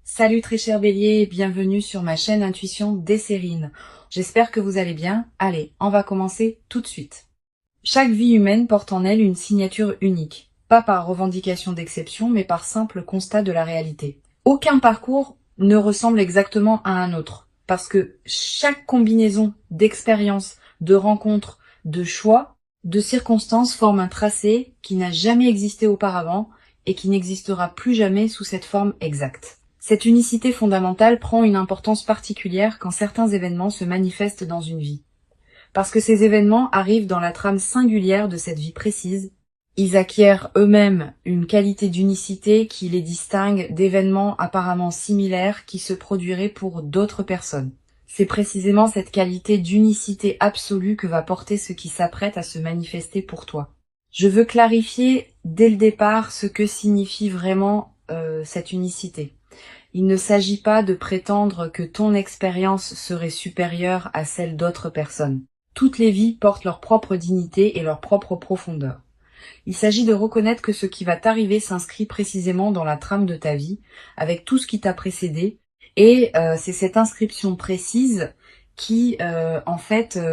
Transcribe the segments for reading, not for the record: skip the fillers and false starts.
Salut très cher Bélier et bienvenue sur ma chaîne Intuition Desserine. J'espère que vous allez bien. Allez, on va commencer tout de suite. Chaque vie humaine porte en elle une signature unique, pas par revendication d'exception, mais par simple constat de la réalité. Aucun parcours ne ressemble exactement à un autre, parce que chaque combinaison d'expériences, de rencontres, de choix, de circonstances forme un tracé qui n'a jamais existé auparavant et qui n'existera plus jamais sous cette forme exacte. Cette unicité fondamentale prend une importance particulière quand certains événements se manifestent dans une vie. Parce que ces événements arrivent dans la trame singulière de cette vie précise, ils acquièrent eux-mêmes une qualité d'unicité qui les distingue d'événements apparemment similaires qui se produiraient pour d'autres personnes. C'est précisément cette qualité d'unicité absolue que va porter ce qui s'apprête à se manifester pour toi. Je veux clarifier dès le départ ce que signifie vraiment cette unicité. Il ne s'agit pas de prétendre que ton expérience serait supérieure à celle d'autres personnes. Toutes les vies portent leur propre dignité et leur propre profondeur. Il s'agit de reconnaître que ce qui va t'arriver s'inscrit précisément dans la trame de ta vie, avec tout ce qui t'a précédé, et c'est cette inscription précise qui,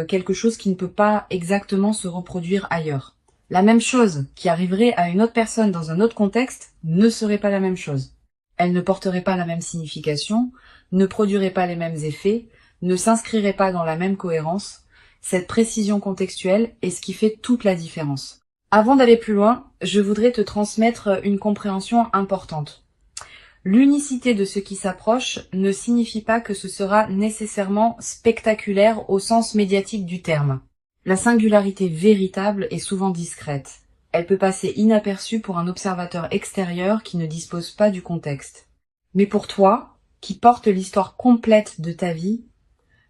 quelque chose qui ne peut pas exactement se reproduire ailleurs. La même chose qui arriverait à une autre personne dans un autre contexte ne serait pas la même chose. Elle ne porterait pas la même signification, ne produirait pas les mêmes effets, ne s'inscrirait pas dans la même cohérence. Cette précision contextuelle est ce qui fait toute la différence. Avant d'aller plus loin, je voudrais te transmettre une compréhension importante. L'unicité de ce qui s'approche ne signifie pas que ce sera nécessairement spectaculaire au sens médiatique du terme. La singularité véritable est souvent discrète. Elle peut passer inaperçue pour un observateur extérieur qui ne dispose pas du contexte. Mais pour toi, qui porte l'histoire complète de ta vie,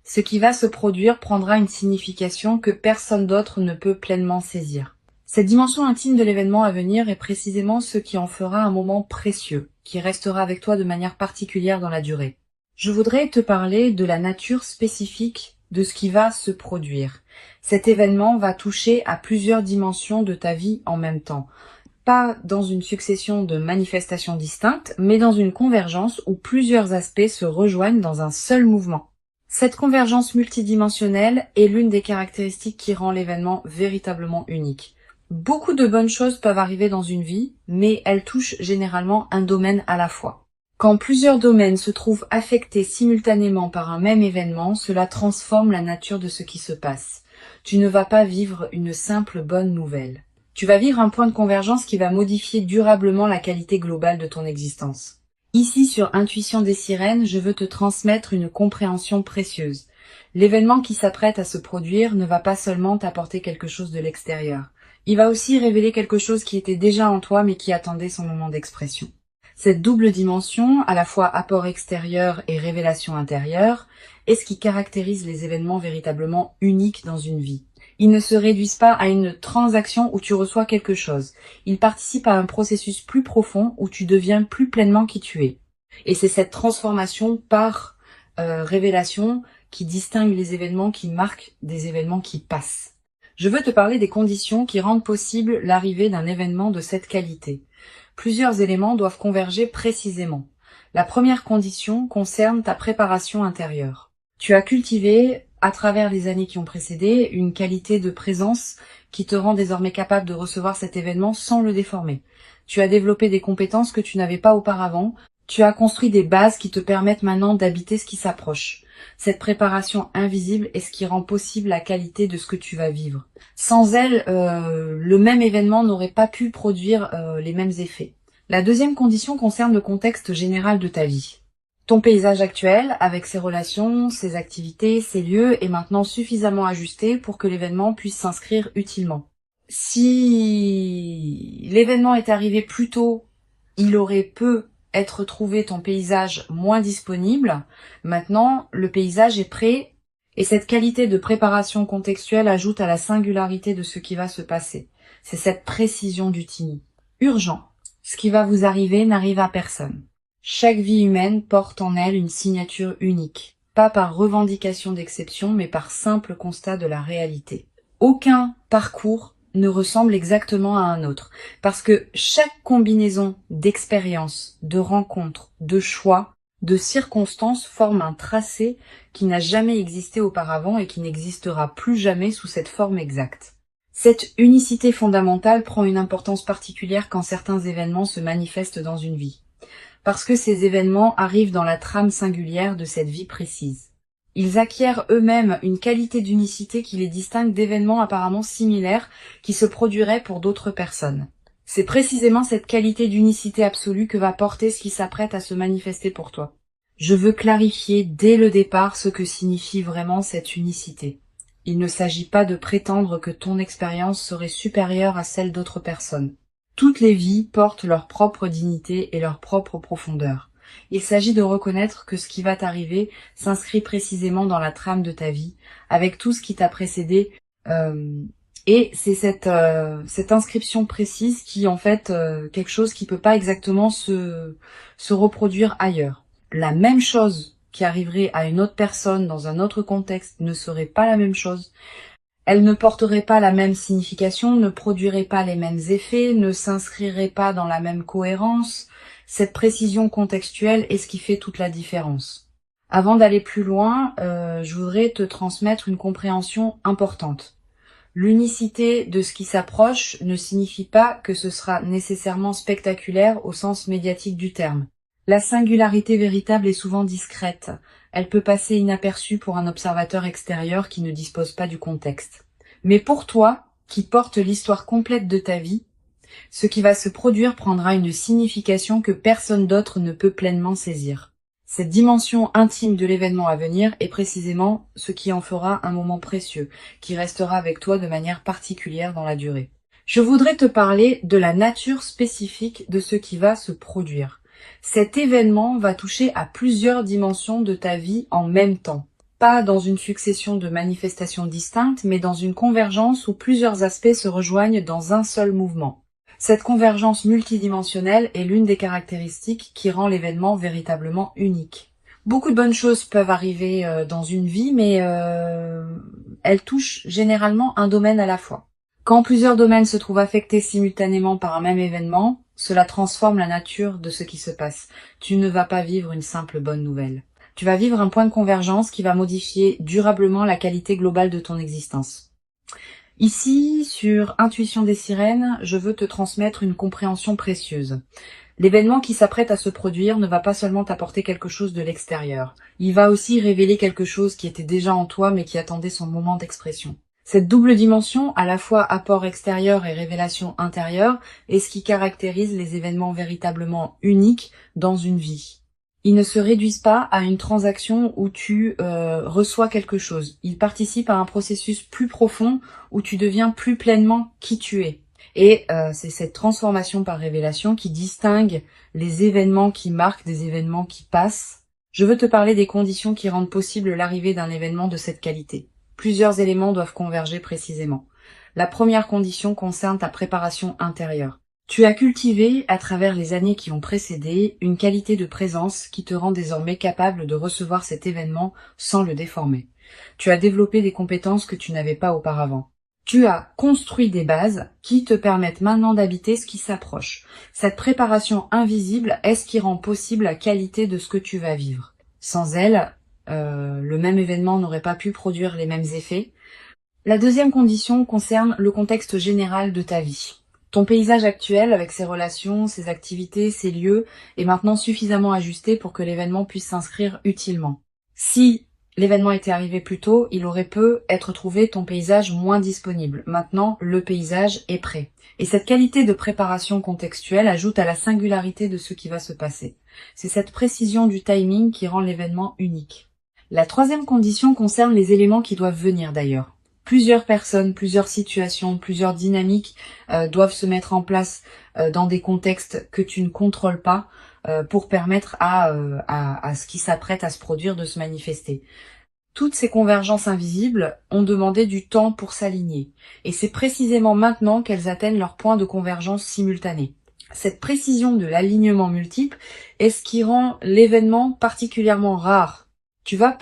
ce qui va se produire prendra une signification que personne d'autre ne peut pleinement saisir. Cette dimension intime de l'événement à venir est précisément ce qui en fera un moment précieux, qui restera avec toi de manière particulière dans la durée. Je voudrais te parler de la nature spécifique de ce qui va se produire. Cet événement va toucher à plusieurs dimensions de ta vie en même temps. Pas dans une succession de manifestations distinctes, mais dans une convergence où plusieurs aspects se rejoignent dans un seul mouvement. Cette convergence multidimensionnelle est l'une des caractéristiques qui rend l'événement véritablement unique. Beaucoup de bonnes choses peuvent arriver dans une vie, mais elles touchent généralement un domaine à la fois. Quand plusieurs domaines se trouvent affectés simultanément par un même événement, cela transforme la nature de ce qui se passe. Tu ne vas pas vivre une simple bonne nouvelle. Tu vas vivre un point de convergence qui va modifier durablement la qualité globale de ton existence. Ici, sur Intuition des Sirènes, je veux te transmettre une compréhension précieuse. L'événement qui s'apprête à se produire ne va pas seulement t'apporter quelque chose de l'extérieur. Il va aussi révéler quelque chose qui était déjà en toi mais qui attendait son moment d'expression. Cette double dimension, à la fois apport extérieur et révélation intérieure, est ce qui caractérise les événements véritablement uniques dans une vie. Ils ne se réduisent pas à une transaction où tu reçois quelque chose. Ils participent à un processus plus profond où tu deviens plus pleinement qui tu es. Et c'est cette transformation par révélation qui distingue les événements qui marquent des événements qui passent. Je veux te parler des conditions qui rendent possible l'arrivée d'un événement de cette qualité. Plusieurs éléments doivent converger précisément. La première condition concerne ta préparation intérieure. Tu as cultivé, à travers les années qui ont précédé, une qualité de présence qui te rend désormais capable de recevoir cet événement sans le déformer. Tu as développé des compétences que tu n'avais pas auparavant. Tu as construit des bases qui te permettent maintenant d'habiter ce qui s'approche. Cette préparation invisible est ce qui rend possible la qualité de ce que tu vas vivre. Sans elle, le même événement n'aurait pas pu produire les mêmes effets. La deuxième condition concerne le contexte général de ta vie. Ton paysage actuel, avec ses relations, ses activités, ses lieux, est maintenant suffisamment ajusté pour que l'événement puisse s'inscrire utilement. Si l'événement est arrivé plus tôt, il aurait peu être trouvé ton paysage moins disponible. Maintenant, le paysage est prêt et cette qualité de préparation contextuelle ajoute à la singularité de ce qui va se passer. C'est cette précision du tini. Urgent. Ce qui va vous arriver n'arrive à personne. Chaque vie humaine porte en elle une signature unique, pas par revendication d'exception, mais par simple constat de la réalité. Aucun parcours ne ressemble exactement à un autre, parce que chaque combinaison d'expériences, de rencontres, de choix de circonstances forment un tracé qui n'a jamais existé auparavant et qui n'existera plus jamais sous cette forme exacte. Cette unicité fondamentale prend une importance particulière quand certains événements se manifestent dans une vie, parce que ces événements arrivent dans la trame singulière de cette vie précise. Ils acquièrent eux-mêmes une qualité d'unicité qui les distingue d'événements apparemment similaires qui se produiraient pour d'autres personnes. C'est précisément cette qualité d'unicité absolue que va porter ce qui s'apprête à se manifester pour toi. Je veux clarifier dès le départ ce que signifie vraiment cette unicité. Il ne s'agit pas de prétendre que ton expérience serait supérieure à celle d'autres personnes. Toutes les vies portent leur propre dignité et leur propre profondeur. Il s'agit de reconnaître que ce qui va t'arriver s'inscrit précisément dans la trame de ta vie, avec tout ce qui t'a précédé, et c'est cette inscription précise qui en fait quelque chose qui peut pas exactement se reproduire ailleurs. La même chose qui arriverait à une autre personne dans un autre contexte ne serait pas la même chose. Elle ne porterait pas la même signification, ne produirait pas les mêmes effets, ne s'inscrirait pas dans la même cohérence. Cette précision contextuelle est ce qui fait toute la différence. Avant d'aller plus loin, je voudrais te transmettre une compréhension importante. L'unicité de ce qui s'approche ne signifie pas que ce sera nécessairement spectaculaire au sens médiatique du terme. La singularité véritable est souvent discrète. Elle peut passer inaperçue pour un observateur extérieur qui ne dispose pas du contexte. Mais pour toi, qui porte l'histoire complète de ta vie, ce qui va se produire prendra une signification que personne d'autre ne peut pleinement saisir. Cette dimension intime de l'événement à venir est précisément ce qui en fera un moment précieux, qui restera avec toi de manière particulière dans la durée. Je voudrais te parler de la nature spécifique de ce qui va se produire. Cet événement va toucher à plusieurs dimensions de ta vie en même temps. Pas dans une succession de manifestations distinctes, mais dans une convergence où plusieurs aspects se rejoignent dans un seul mouvement. Cette convergence multidimensionnelle est l'une des caractéristiques qui rend l'événement véritablement unique. Beaucoup de bonnes choses peuvent arriver dans une vie, mais elles touchent généralement un domaine à la fois. Quand plusieurs domaines se trouvent affectés simultanément par un même événement, cela transforme la nature de ce qui se passe. Tu ne vas pas vivre une simple bonne nouvelle. Tu vas vivre un point de convergence qui va modifier durablement la qualité globale de ton existence. Ici, sur Intuition des sirènes, je veux te transmettre une compréhension précieuse. L'événement qui s'apprête à se produire ne va pas seulement t'apporter quelque chose de l'extérieur. Il va aussi révéler quelque chose qui était déjà en toi mais qui attendait son moment d'expression. Cette double dimension, à la fois apport extérieur et révélation intérieure, est ce qui caractérise les événements véritablement uniques dans une vie. Ils ne se réduisent pas à une transaction où tu reçois quelque chose. Ils participent à un processus plus profond où tu deviens plus pleinement qui tu es. Et c'est cette transformation par révélation qui distingue les événements qui marquent des événements qui passent. Je veux te parler des conditions qui rendent possible l'arrivée d'un événement de cette qualité. Plusieurs éléments doivent converger précisément. La première condition concerne ta préparation intérieure. Tu as cultivé, à travers les années qui ont précédé, une qualité de présence qui te rend désormais capable de recevoir cet événement sans le déformer. Tu as développé des compétences que tu n'avais pas auparavant. Tu as construit des bases qui te permettent maintenant d'habiter ce qui s'approche. Cette préparation invisible est ce qui rend possible la qualité de ce que tu vas vivre. Sans elle, le même événement n'aurait pas pu produire les mêmes effets. La deuxième condition concerne le contexte général de ta vie. Ton paysage actuel, avec ses relations, ses activités, ses lieux, est maintenant suffisamment ajusté pour que l'événement puisse s'inscrire utilement. Si l'événement était arrivé plus tôt, il aurait pu être trouvé ton paysage moins disponible. Maintenant, le paysage est prêt. Et cette qualité de préparation contextuelle ajoute à la singularité de ce qui va se passer. C'est cette précision du timing qui rend l'événement unique. La troisième condition concerne les éléments qui doivent venir d'ailleurs. Plusieurs personnes, plusieurs situations, plusieurs dynamiques doivent se mettre en place dans des contextes que tu ne contrôles pas pour permettre à ce qui s'apprête à se produire de se manifester. Toutes ces convergences invisibles ont demandé du temps pour s'aligner. Et c'est précisément maintenant qu'elles atteignent leur point de convergence simultanée. Cette précision de l'alignement multiple est ce qui rend l'événement particulièrement rare. Tu vas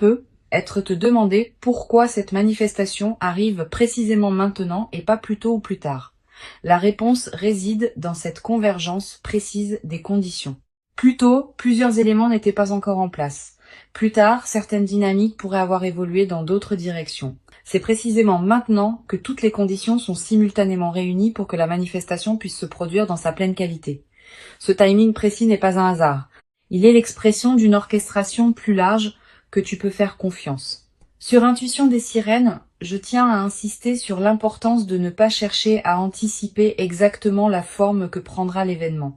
être te demander pourquoi cette manifestation arrive précisément maintenant et pas plus tôt ou plus tard. La réponse réside dans cette convergence précise des conditions. Plus tôt, plusieurs éléments n'étaient pas encore en place. Plus tard, certaines dynamiques pourraient avoir évolué dans d'autres directions. C'est précisément maintenant que toutes les conditions sont simultanément réunies pour que la manifestation puisse se produire dans sa pleine qualité. Ce timing précis n'est pas un hasard. Il est l'expression d'une orchestration plus large que tu peux faire confiance. Sur Intuition des sirènes, je tiens à insister sur l'importance de ne pas chercher à anticiper exactement la forme que prendra l'événement.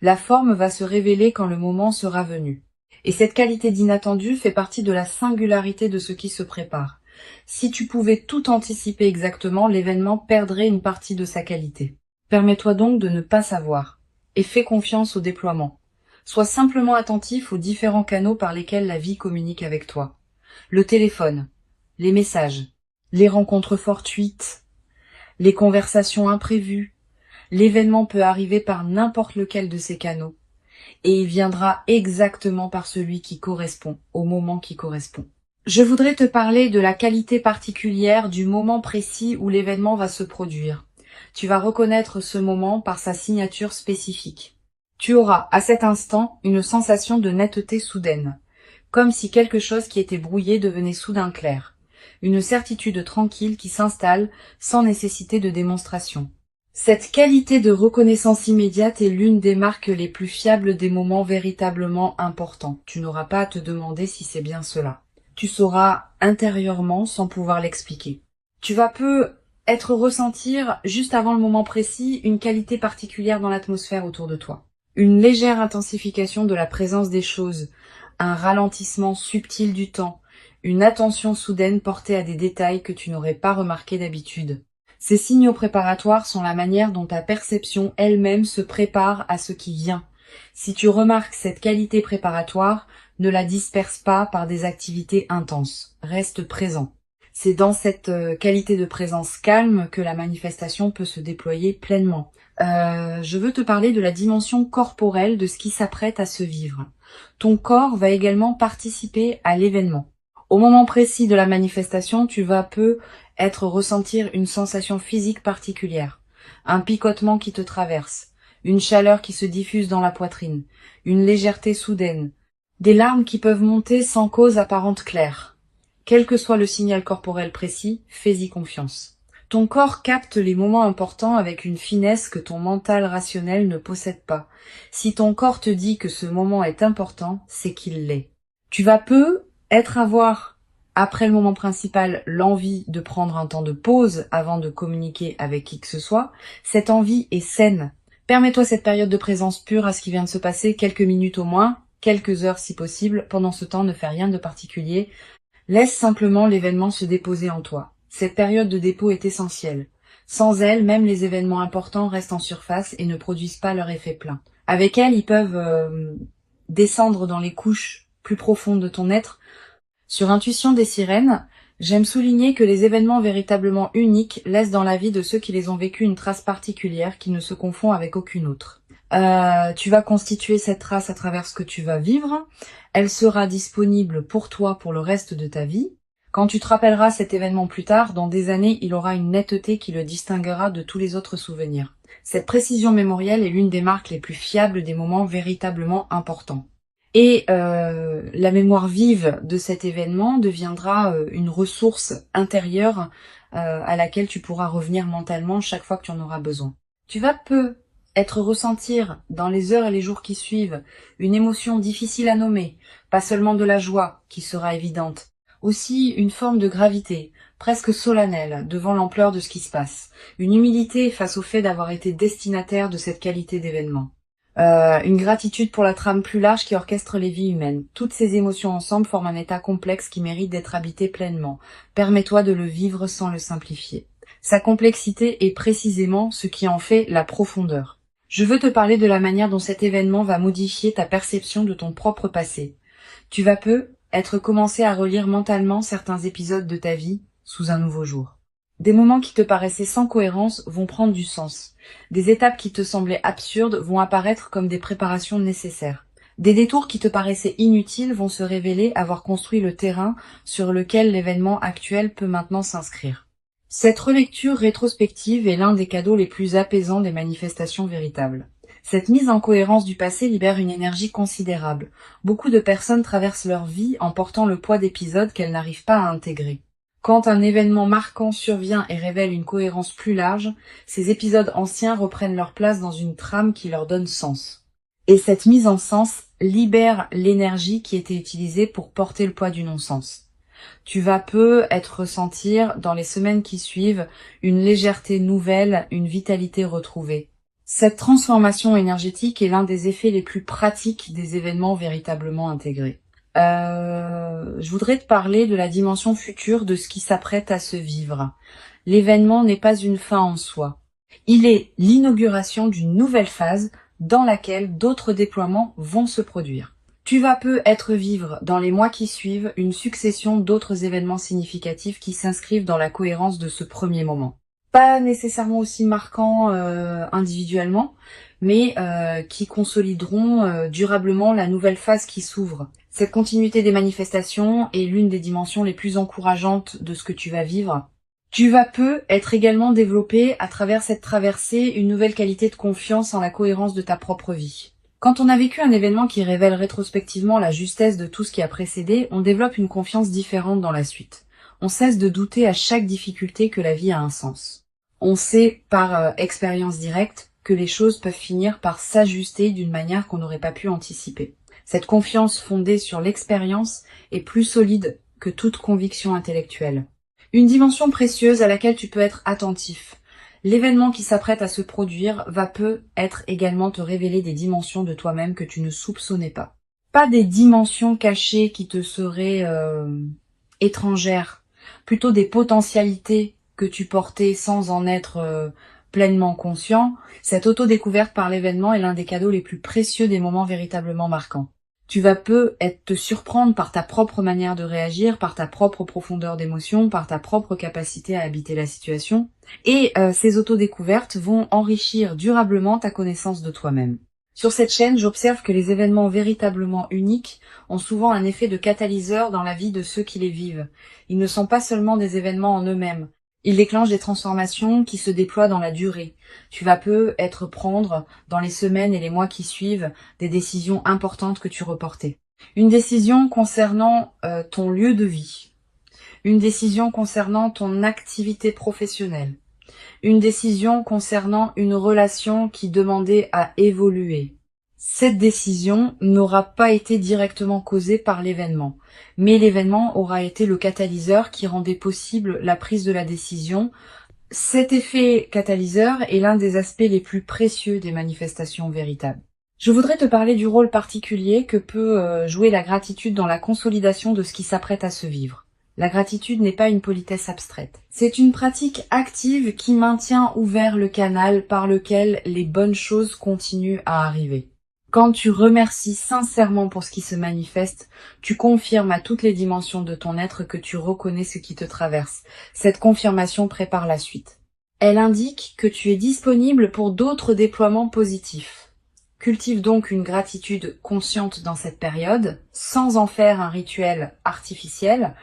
La forme va se révéler quand le moment sera venu. Et cette qualité d'inattendu fait partie de la singularité de ce qui se prépare. Si tu pouvais tout anticiper exactement, l'événement perdrait une partie de sa qualité. Permets-toi donc de ne pas savoir. Et fais confiance au déploiement. Sois simplement attentif aux différents canaux par lesquels la vie communique avec toi. Le téléphone, les messages, les rencontres fortuites, les conversations imprévues. L'événement peut arriver par n'importe lequel de ces canaux. Et il viendra exactement par celui qui correspond, au moment qui correspond. Je voudrais te parler de la qualité particulière du moment précis où l'événement va se produire. Tu vas reconnaître ce moment par sa signature spécifique. Tu auras, à cet instant, une sensation de netteté soudaine, comme si quelque chose qui était brouillé devenait soudain clair. Une certitude tranquille qui s'installe sans nécessité de démonstration. Cette qualité de reconnaissance immédiate est l'une des marques les plus fiables des moments véritablement importants. Tu n'auras pas à te demander si c'est bien cela. Tu sauras intérieurement sans pouvoir l'expliquer. Tu vas ressentir, juste avant le moment précis, une qualité particulière dans l'atmosphère autour de toi. Une légère intensification de la présence des choses, un ralentissement subtil du temps, une attention soudaine portée à des détails que tu n'aurais pas remarqués d'habitude. Ces signaux préparatoires sont la manière dont ta perception elle-même se prépare à ce qui vient. Si tu remarques cette qualité préparatoire, ne la disperse pas par des activités intenses. Reste présent. C'est dans cette qualité de présence calme que la manifestation peut se déployer pleinement. Je veux te parler de la dimension corporelle de ce qui s'apprête à se vivre. Ton corps va également participer à l'événement. Au moment précis de la manifestation, tu vas ressentir une sensation physique particulière, un picotement qui te traverse, une chaleur qui se diffuse dans la poitrine, une légèreté soudaine, des larmes qui peuvent monter sans cause apparente claire. Quel que soit le signal corporel précis, fais-y confiance. Ton corps capte les moments importants avec une finesse que ton mental rationnel ne possède pas. Si ton corps te dit que ce moment est important, c'est qu'il l'est. Tu vas avoir, après le moment principal, l'envie de prendre un temps de pause avant de communiquer avec qui que ce soit. Cette envie est saine. Permets-toi cette période de présence pure à ce qui vient de se passer, quelques minutes au moins, quelques heures si possible. Pendant ce temps, ne fais rien de particulier. Laisse simplement l'événement se déposer en toi. Cette période de dépôt est essentielle. Sans elle, même les événements importants restent en surface et ne produisent pas leur effet plein. Avec elle, ils peuvent descendre dans les couches plus profondes de ton être. Sur Intuition des sirènes, j'aime souligner que les événements véritablement uniques laissent dans la vie de ceux qui les ont vécus une trace particulière qui ne se confond avec aucune autre. Tu vas constituer cette trace à travers ce que tu vas vivre. Elle sera disponible pour toi pour le reste de ta vie. Quand tu te rappelleras cet événement plus tard, dans des années, il aura une netteté qui le distinguera de tous les autres souvenirs. Cette précision mémorielle est l'une des marques les plus fiables des moments véritablement importants. Et la mémoire vive de cet événement deviendra une ressource intérieure à laquelle tu pourras revenir mentalement chaque fois que tu en auras besoin. Tu vas ressentir dans les heures et les jours qui suivent une émotion difficile à nommer, pas seulement de la joie qui sera évidente, aussi une forme de gravité, presque solennelle, devant l'ampleur de ce qui se passe, une humilité face au fait d'avoir été destinataire de cette qualité d'événement. Une gratitude pour la trame plus large qui orchestre les vies humaines. Toutes ces émotions ensemble forment un état complexe qui mérite d'être habité pleinement. Permets-toi de le vivre sans le simplifier. Sa complexité est précisément ce qui en fait la profondeur. Je veux te parler de la manière dont cet événement va modifier ta perception de ton propre passé. Tu vas commencé à relire mentalement certains épisodes de ta vie sous un nouveau jour. Des moments qui te paraissaient sans cohérence vont prendre du sens. Des étapes qui te semblaient absurdes vont apparaître comme des préparations nécessaires. Des détours qui te paraissaient inutiles vont se révéler avoir construit le terrain sur lequel l'événement actuel peut maintenant s'inscrire. Cette relecture rétrospective est l'un des cadeaux les plus apaisants des manifestations véritables. Cette mise en cohérence du passé libère une énergie considérable. Beaucoup de personnes traversent leur vie en portant le poids d'épisodes qu'elles n'arrivent pas à intégrer. Quand un événement marquant survient et révèle une cohérence plus large, ces épisodes anciens reprennent leur place dans une trame qui leur donne sens. Et cette mise en sens libère l'énergie qui était utilisée pour porter le poids du non-sens. Tu vas peu être ressentir, dans les semaines qui suivent, une légèreté nouvelle, une vitalité retrouvée. Cette transformation énergétique est l'un des effets les plus pratiques des événements véritablement intégrés. Je voudrais te parler de la dimension future de ce qui s'apprête à se vivre. L'événement n'est pas une fin en soi. Il est l'inauguration d'une nouvelle phase dans laquelle d'autres déploiements vont se produire. Tu vas peu être vivre dans les mois qui suivent une succession d'autres événements significatifs qui s'inscrivent dans la cohérence de ce premier moment. Pas nécessairement aussi marquants individuellement, mais qui consolideront durablement la nouvelle phase qui s'ouvre. Cette continuité des manifestations est l'une des dimensions les plus encourageantes de ce que tu vas vivre. Tu vas peu être également développé à travers cette traversée une nouvelle qualité de confiance en la cohérence de ta propre vie. Quand on a vécu un événement qui révèle rétrospectivement la justesse de tout ce qui a précédé, on développe une confiance différente dans la suite. On cesse de douter à chaque difficulté que la vie a un sens. On sait par expérience directe que les choses peuvent finir par s'ajuster d'une manière qu'on n'aurait pas pu anticiper. Cette confiance fondée sur l'expérience est plus solide que toute conviction intellectuelle. Une dimension précieuse à laquelle tu peux être attentif. L'événement qui s'apprête à se produire va peu être également te révéler des dimensions de toi-même que tu ne soupçonnais pas. Pas des dimensions cachées qui te seraient étrangères, plutôt des potentialités que tu portais sans en être pleinement conscient. Cette auto-découverte par l'événement est l'un des cadeaux les plus précieux des moments véritablement marquants. Tu vas peu te surprendre par ta propre manière de réagir, par ta propre profondeur d'émotion, par ta propre capacité à habiter la situation. Et ces autodécouvertes vont enrichir durablement ta connaissance de toi-même. Sur cette chaîne, j'observe que les événements véritablement uniques ont souvent un effet de catalyseur dans la vie de ceux qui les vivent. Ils ne sont pas seulement des événements en eux-mêmes. Ils déclenchent des transformations qui se déploient dans la durée. Tu vas peu prendre, dans les semaines et les mois qui suivent, des décisions importantes que tu reportais. Une décision concernant ton lieu de vie. Une décision concernant ton activité professionnelle. Une décision concernant une relation qui demandait à évoluer. Cette décision n'aura pas été directement causée par l'événement, mais l'événement aura été le catalyseur qui rendait possible la prise de la décision. Cet effet catalyseur est l'un des aspects les plus précieux des manifestations véritables. Je voudrais te parler du rôle particulier que peut jouer la gratitude dans la consolidation de ce qui s'apprête à se vivre. La gratitude n'est pas une politesse abstraite. C'est une pratique active qui maintient ouvert le canal par lequel les bonnes choses continuent à arriver. Quand tu remercies sincèrement pour ce qui se manifeste, tu confirmes à toutes les dimensions de ton être que tu reconnais ce qui te traverse. Cette confirmation prépare la suite. Elle indique que tu es disponible pour d'autres déploiements positifs. Cultive donc une gratitude consciente dans cette période, sans en faire un rituel artificiel.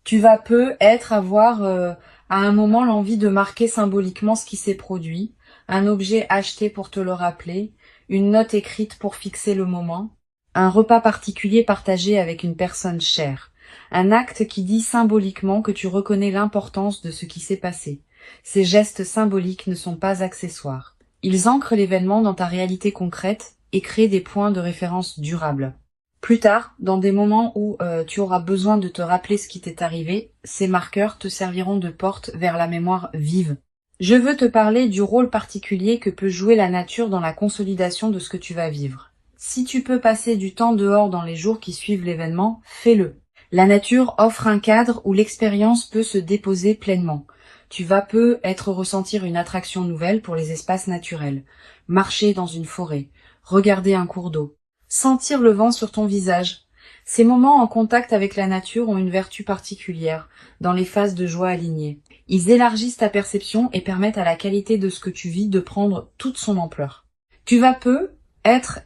Tu vas peu avoir à un moment l'envie de marquer symboliquement ce qui s'est produit, un objet acheté pour te le rappeler, une note écrite pour fixer le moment, un repas particulier partagé avec une personne chère, un acte qui dit symboliquement que tu reconnais l'importance de ce qui s'est passé. Ces gestes symboliques ne sont pas accessoires. Ils ancrent l'événement dans ta réalité concrète et créent des points de référence durables. Plus tard, dans des moments où tu auras besoin de te rappeler ce qui t'est arrivé, ces marqueurs te serviront de porte vers la mémoire vive. Je veux te parler du rôle particulier que peut jouer la nature dans la consolidation de ce que tu vas vivre. Si tu peux passer du temps dehors dans les jours qui suivent l'événement, fais-le. La nature offre un cadre où l'expérience peut se déposer pleinement. Tu vas peu ressentir une attraction nouvelle pour les espaces naturels. Marcher dans une forêt, regarder un cours d'eau, sentir le vent sur ton visage. Ces moments en contact avec la nature ont une vertu particulière, dans les phases de joie alignées. Ils élargissent ta perception et permettent à la qualité de ce que tu vis de prendre toute son ampleur. Tu vas peu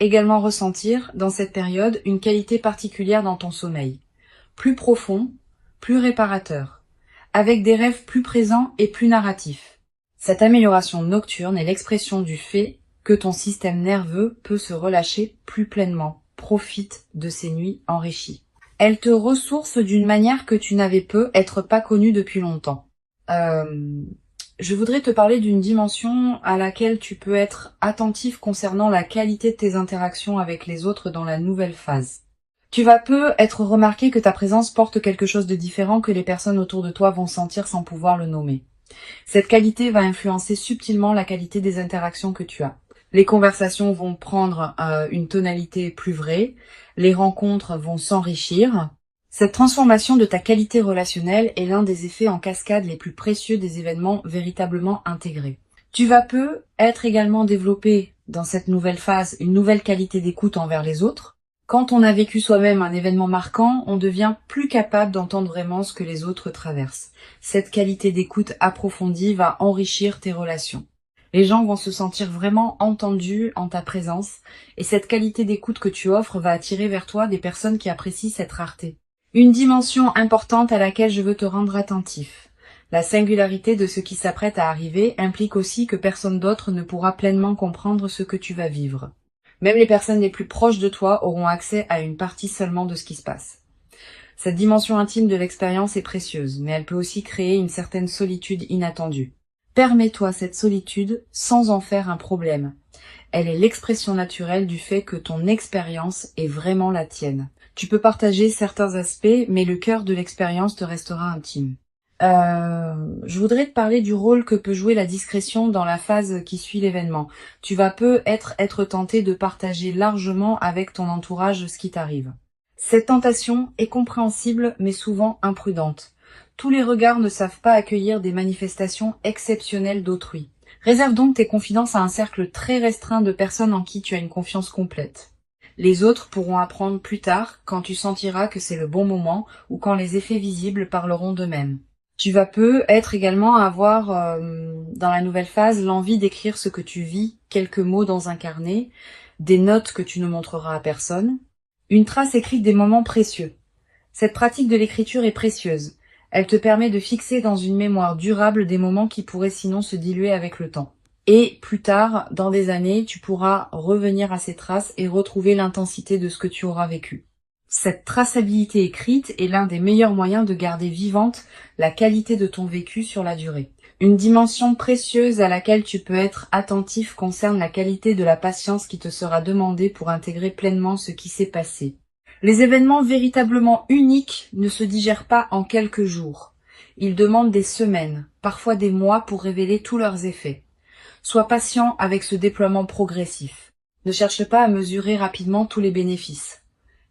également ressentir, dans cette période, une qualité particulière dans ton sommeil. Plus profond, plus réparateur, avec des rêves plus présents et plus narratifs. Cette amélioration nocturne est l'expression du fait que ton système nerveux peut se relâcher plus pleinement. Profite de ces nuits enrichies. Elles te ressourcent d'une manière que tu n'avais peut-être pas connue depuis longtemps. Je voudrais te parler d'une dimension à laquelle tu peux être attentif concernant la qualité de tes interactions avec les autres dans la nouvelle phase. Tu vas être remarqué que ta présence porte quelque chose de différent que les personnes autour de toi vont sentir sans pouvoir le nommer. Cette qualité va influencer subtilement la qualité des interactions que tu as. Les conversations vont prendre une tonalité plus vraie, les rencontres vont s'enrichir. Cette transformation de ta qualité relationnelle est l'un des effets en cascade les plus précieux des événements véritablement intégrés. Tu vas être également développé dans cette nouvelle phase une nouvelle qualité d'écoute envers les autres. Quand on a vécu soi-même un événement marquant, on devient plus capable d'entendre vraiment ce que les autres traversent. Cette qualité d'écoute approfondie va enrichir tes relations. Les gens vont se sentir vraiment entendus en ta présence et cette qualité d'écoute que tu offres va attirer vers toi des personnes qui apprécient cette rareté. Une dimension importante à laquelle je veux te rendre attentif. La singularité de ce qui s'apprête à arriver implique aussi que personne d'autre ne pourra pleinement comprendre ce que tu vas vivre. Même les personnes les plus proches de toi auront accès à une partie seulement de ce qui se passe. Cette dimension intime de l'expérience est précieuse, mais elle peut aussi créer une certaine solitude inattendue. Permets-toi cette solitude sans en faire un problème. Elle est l'expression naturelle du fait que ton expérience est vraiment la tienne. Tu peux partager certains aspects, mais le cœur de l'expérience te restera intime. Je voudrais te parler du rôle que peut jouer la discrétion dans la phase qui suit l'événement. Tu vas être tenté de partager largement avec ton entourage ce qui t'arrive. Cette tentation est compréhensible, mais souvent imprudente. Tous les regards ne savent pas accueillir des manifestations exceptionnelles d'autrui. Réserve donc tes confidences à un cercle très restreint de personnes en qui tu as une confiance complète. Les autres pourront apprendre plus tard, quand tu sentiras que c'est le bon moment ou quand les effets visibles parleront d'eux-mêmes. Tu vas être également avoir, dans la nouvelle phase, l'envie d'écrire ce que tu vis, quelques mots dans un carnet, des notes que tu ne montreras à personne, une trace écrite des moments précieux. Cette pratique de l'écriture est précieuse. Elle te permet de fixer dans une mémoire durable des moments qui pourraient sinon se diluer avec le temps. Et plus tard, dans des années, tu pourras revenir à ces traces et retrouver l'intensité de ce que tu auras vécu. Cette traçabilité écrite est l'un des meilleurs moyens de garder vivante la qualité de ton vécu sur la durée. Une dimension précieuse à laquelle tu peux être attentif concerne la qualité de la patience qui te sera demandée pour intégrer pleinement ce qui s'est passé. Les événements véritablement uniques ne se digèrent pas en quelques jours. Ils demandent des semaines, parfois des mois pour révéler tous leurs effets. Sois patient avec ce déploiement progressif. Ne cherche pas à mesurer rapidement tous les bénéfices.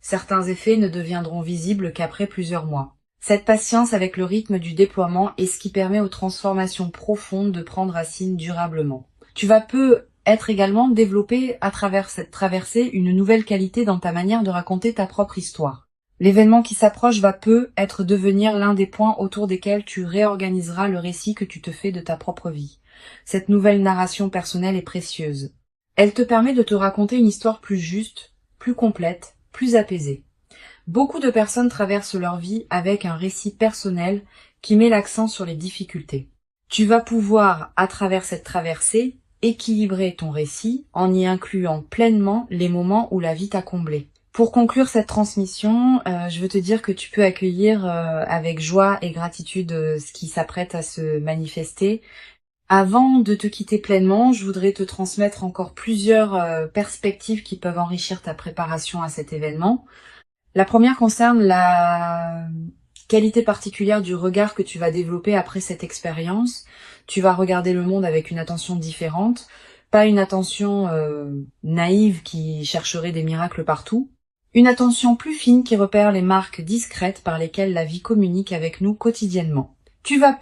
Certains effets ne deviendront visibles qu'après plusieurs mois. Cette patience avec le rythme du déploiement est ce qui permet aux transformations profondes de prendre racine durablement. Tu vas être également développé à travers cette traversée une nouvelle qualité dans ta manière de raconter ta propre histoire. L'événement qui s'approche va être devenir l'un des points autour desquels tu réorganiseras le récit que tu te fais de ta propre vie. Cette nouvelle narration personnelle est précieuse. Elle te permet de te raconter une histoire plus juste, plus complète, plus apaisée. Beaucoup de personnes traversent leur vie avec un récit personnel qui met l'accent sur les difficultés. Tu vas pouvoir, à travers cette traversée, équilibrer ton récit en y incluant pleinement les moments où la vie t'a comblé. Pour conclure cette transmission, je veux te dire que tu peux accueillir avec joie et gratitude ce qui s'apprête à se manifester. Avant de te quitter pleinement, je voudrais te transmettre encore plusieurs perspectives qui peuvent enrichir ta préparation à cet événement. La première concerne la qualité particulière du regard que tu vas développer après cette expérience. Tu vas regarder le monde avec une attention différente, pas une attention naïve qui chercherait des miracles partout, une attention plus fine qui repère les marques discrètes par lesquelles la vie communique avec nous quotidiennement. Tu vas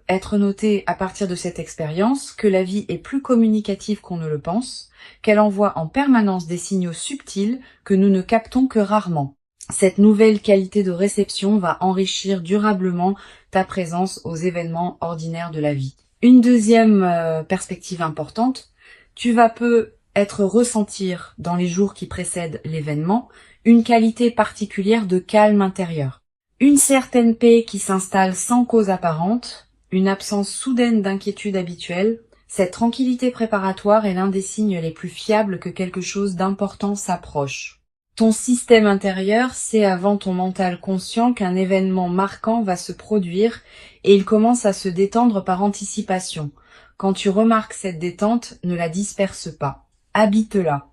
être noté à partir de cette expérience que la vie est plus communicative qu'on ne le pense, qu'elle envoie en permanence des signaux subtils que nous ne captons que rarement. Cette nouvelle qualité de réception va enrichir durablement ta présence aux événements ordinaires de la vie. Une deuxième perspective importante, tu vas être ressentir dans les jours qui précèdent l'événement une qualité particulière de calme intérieur. Une certaine paix qui s'installe sans cause apparente, une absence soudaine d'inquiétude habituelle, Cette tranquillité préparatoire est l'un des signes les plus fiables que quelque chose d'important s'approche. Ton système intérieur sait avant ton mental conscient qu'un événement marquant va se produire et il commence à se détendre par anticipation. Quand tu remarques cette détente, ne la disperse pas. Habite-la.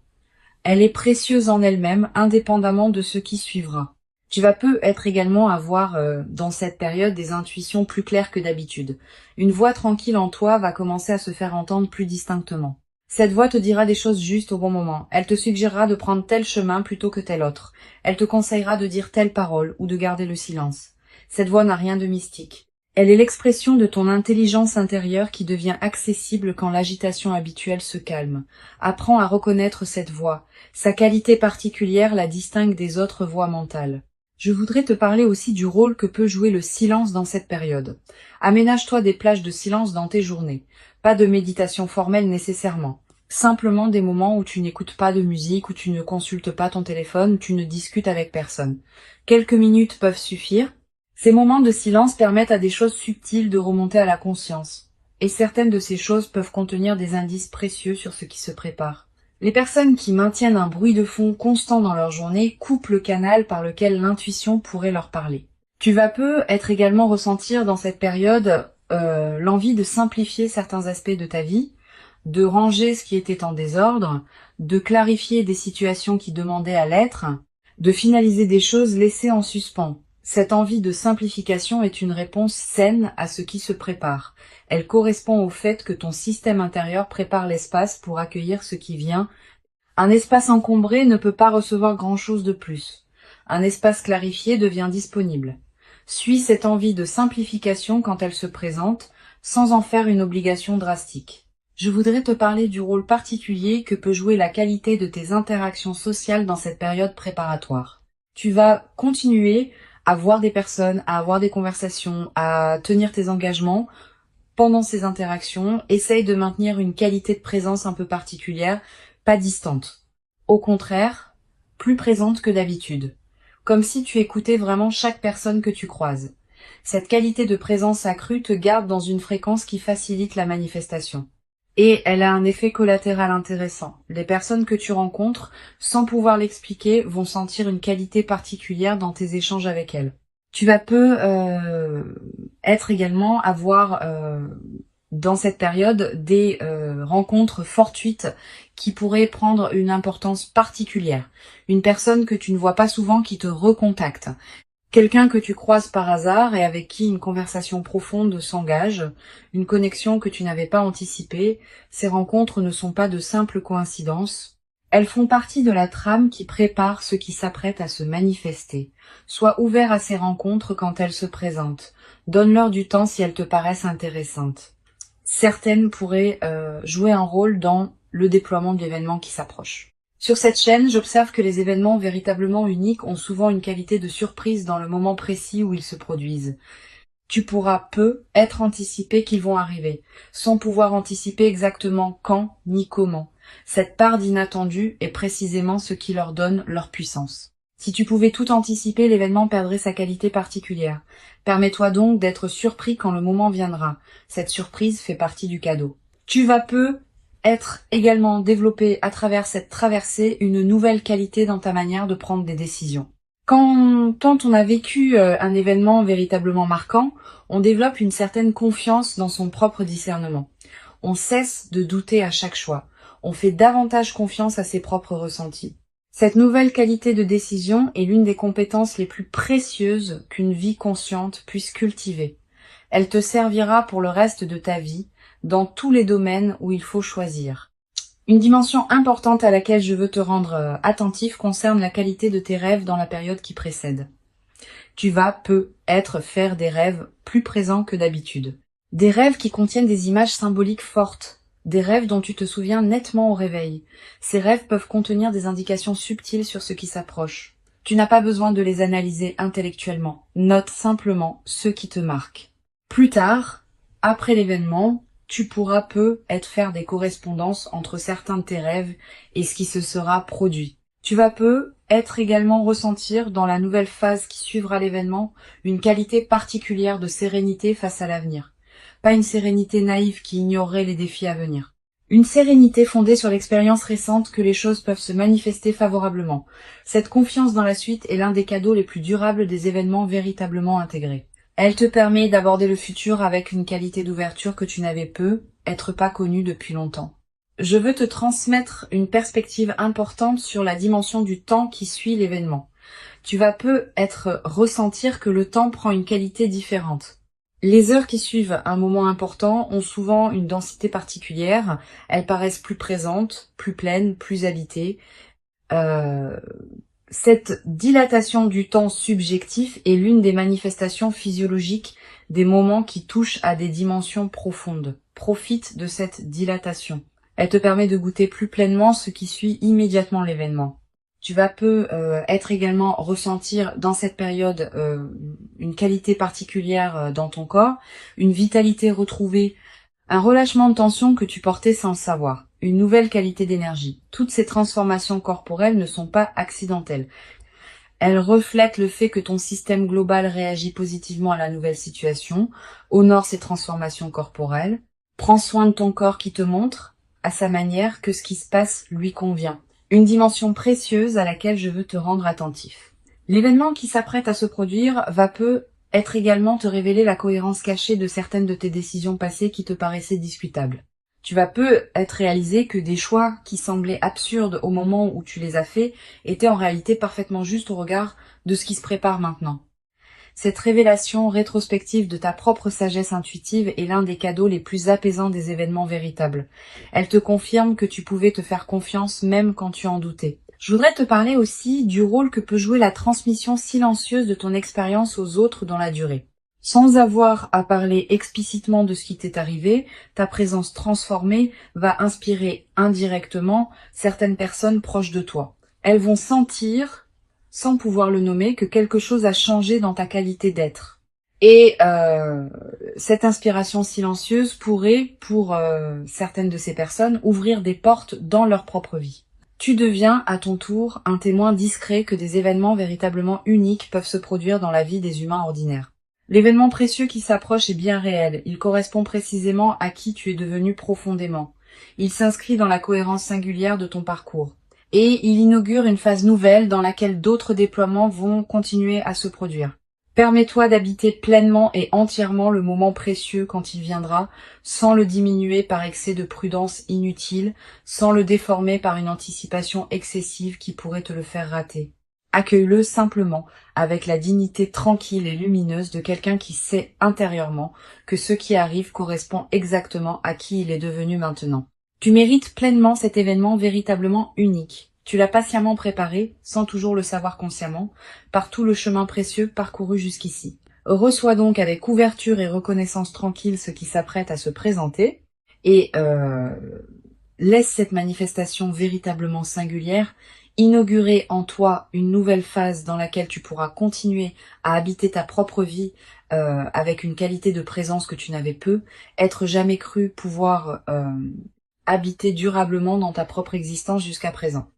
Elle est précieuse en elle-même, indépendamment de ce qui suivra. Tu vas peut-être également avoir dans cette période des intuitions plus claires que d'habitude. Une voix tranquille en toi va commencer à se faire entendre plus distinctement. Cette voix te dira des choses justes au bon moment. Elle te suggérera de prendre tel chemin plutôt que tel autre. Elle te conseillera de dire telle parole ou de garder le silence. Cette voix n'a rien de mystique. Elle est l'expression de ton intelligence intérieure qui devient accessible quand l'agitation habituelle se calme. Apprends à reconnaître cette voix. Sa qualité particulière la distingue des autres voix mentales. Je voudrais te parler aussi du rôle que peut jouer le silence dans cette période. Aménage-toi des plages de silence dans tes journées. Pas de méditation formelle nécessairement. Simplement des moments où tu n'écoutes pas de musique, où tu ne consultes pas ton téléphone, où tu ne discutes avec personne. Quelques minutes peuvent suffire. Ces moments de silence permettent à des choses subtiles de remonter à la conscience. Et certaines de ces choses peuvent contenir des indices précieux sur ce qui se prépare. Les personnes qui maintiennent un bruit de fond constant dans leur journée coupent le canal par lequel l'intuition pourrait leur parler. Tu vas peut-être également ressentir dans cette période l'envie de simplifier certains aspects de ta vie, de ranger ce qui était en désordre, de clarifier des situations qui demandaient à l'être, de finaliser des choses laissées en suspens. Cette envie de simplification est une réponse saine à ce qui se prépare. Elle correspond au fait que ton système intérieur prépare l'espace pour accueillir ce qui vient. Un espace encombré ne peut pas recevoir grand-chose de plus. Un espace clarifié devient disponible. Suis cette envie de simplification quand elle se présente, sans en faire une obligation drastique. Je voudrais te parler du rôle particulier que peut jouer la qualité de tes interactions sociales dans cette période préparatoire. Tu vas continuer à voir des personnes, à avoir des conversations, à tenir tes engagements. Pendant ces interactions, essaye de maintenir une qualité de présence un peu particulière, pas distante. Au contraire, plus présente que d'habitude. Comme si tu écoutais vraiment chaque personne que tu croises. Cette qualité de présence accrue te garde dans une fréquence qui facilite la manifestation. Et elle a un effet collatéral intéressant. Les personnes que tu rencontres, sans pouvoir l'expliquer, vont sentir une qualité particulière dans tes échanges avec elles. Tu vas être également avoir dans cette période des rencontres fortuites qui pourraient prendre une importance particulière. Une personne que tu ne vois pas souvent qui te recontacte. Quelqu'un que tu croises par hasard et avec qui une conversation profonde s'engage, une connexion que tu n'avais pas anticipée. Ces rencontres ne sont pas de simples coïncidences. Elles font partie de la trame qui prépare ce qui s'apprête à se manifester. Sois ouvert à ces rencontres quand elles se présentent. Donne-leur du temps si elles te paraissent intéressantes. Certaines pourraient jouer un rôle dans le déploiement de l'événement qui s'approche. Sur cette chaîne, j'observe que les événements véritablement uniques ont souvent une qualité de surprise dans le moment précis où ils se produisent. Tu pourras être anticipé qu'ils vont arriver, sans pouvoir anticiper exactement quand ni comment. Cette part d'inattendu est précisément ce qui leur donne leur puissance. Si tu pouvais tout anticiper, l'événement perdrait sa qualité particulière. Permets-toi donc d'être surpris quand le moment viendra. Cette surprise fait partie du cadeau. Tu vas être également développé à travers cette traversée une nouvelle qualité dans ta manière de prendre des décisions. Quand on a vécu un événement véritablement marquant, on développe une certaine confiance dans son propre discernement. On cesse de douter à chaque choix. On fait davantage confiance à ses propres ressentis. Cette nouvelle qualité de décision est l'une des compétences les plus précieuses qu'une vie consciente puisse cultiver. Elle te servira pour le reste de ta vie, dans tous les domaines où il faut choisir. Une dimension importante à laquelle je veux te rendre attentif concerne la qualité de tes rêves dans la période qui précède. Tu vas peut-être faire des rêves plus présents que d'habitude. Des rêves qui contiennent des images symboliques fortes. Des rêves dont tu te souviens nettement au réveil. Ces rêves peuvent contenir des indications subtiles sur ce qui s'approche. Tu n'as pas besoin de les analyser intellectuellement. Note simplement ce qui te marque. Plus tard, après l'événement, tu pourras peut-être faire des correspondances entre certains de tes rêves et ce qui se sera produit. Tu vas peut-être également ressentir dans la nouvelle phase qui suivra l'événement une qualité particulière de sérénité face à l'avenir. pas une sérénité naïve qui ignorerait les défis à venir. Une sérénité fondée sur l'expérience récente que les choses peuvent se manifester favorablement. Cette confiance dans la suite est l'un des cadeaux les plus durables des événements véritablement intégrés. Elle te permet d'aborder le futur avec une qualité d'ouverture que tu n'avais être pas connue depuis longtemps. Je veux te transmettre une perspective importante sur la dimension du temps qui suit l'événement. Tu vas ressentir que le temps prend une qualité différente. Les heures qui suivent un moment important ont souvent une densité particulière, elles paraissent plus présentes, plus pleines, plus habitées. Cette dilatation du temps subjectif est l'une des manifestations physiologiques des moments qui touchent à des dimensions profondes. Profite de cette dilatation. Elle te permet de goûter plus pleinement ce qui suit immédiatement l'événement. Tu vas être également ressentir dans cette période une qualité particulière dans ton corps, une vitalité retrouvée, un relâchement de tension que tu portais sans le savoir, une nouvelle qualité d'énergie. Toutes ces transformations corporelles ne sont pas accidentelles. Elles reflètent le fait que ton système global réagit positivement à la nouvelle situation, honore ces transformations corporelles, prends soin de ton corps qui te montre, à sa manière, que ce qui se passe lui convient. Une dimension précieuse à laquelle je veux te rendre attentif. L'événement qui s'apprête à se produire être également te révéler la cohérence cachée de certaines de tes décisions passées qui te paraissaient discutables. Tu vas être réaliser que des choix qui semblaient absurdes au moment où tu les as faits étaient en réalité parfaitement justes au regard de ce qui se prépare maintenant. Cette révélation rétrospective de ta propre sagesse intuitive est l'un des cadeaux les plus apaisants des événements véritables. Elle te confirme que tu pouvais te faire confiance même quand tu en doutais. Je voudrais te parler aussi du rôle que peut jouer la transmission silencieuse de ton expérience aux autres dans la durée. Sans avoir à parler explicitement de ce qui t'est arrivé, ta présence transformée va inspirer indirectement certaines personnes proches de toi. Elles vont sentir, sans pouvoir le nommer, que quelque chose a changé dans ta qualité d'être. Et cette inspiration silencieuse pourrait, pour certaines de ces personnes, ouvrir des portes dans leur propre vie. Tu deviens, à ton tour, un témoin discret que des événements véritablement uniques peuvent se produire dans la vie des humains ordinaires. L'événement précieux qui s'approche est bien réel, il correspond précisément à qui tu es devenu profondément. Il s'inscrit dans la cohérence singulière de ton parcours. Et il inaugure une phase nouvelle dans laquelle d'autres déploiements vont continuer à se produire. Permets-toi d'habiter pleinement et entièrement le moment précieux quand il viendra, sans le diminuer par excès de prudence inutile, sans le déformer par une anticipation excessive qui pourrait te le faire rater. Accueille-le simplement, avec la dignité tranquille et lumineuse de quelqu'un qui sait intérieurement que ce qui arrive correspond exactement à qui il est devenu maintenant. Tu mérites pleinement cet événement véritablement unique. Tu l'as patiemment préparé, sans toujours le savoir consciemment, par tout le chemin précieux parcouru jusqu'ici. Reçois donc avec ouverture et reconnaissance tranquille ce qui s'apprête à se présenter, et laisse cette manifestation véritablement singulière inaugurer en toi une nouvelle phase dans laquelle tu pourras continuer à habiter ta propre vie avec une qualité de présence que tu n'avais être jamais cru pouvoir habiter durablement dans ta propre existence jusqu'à présent.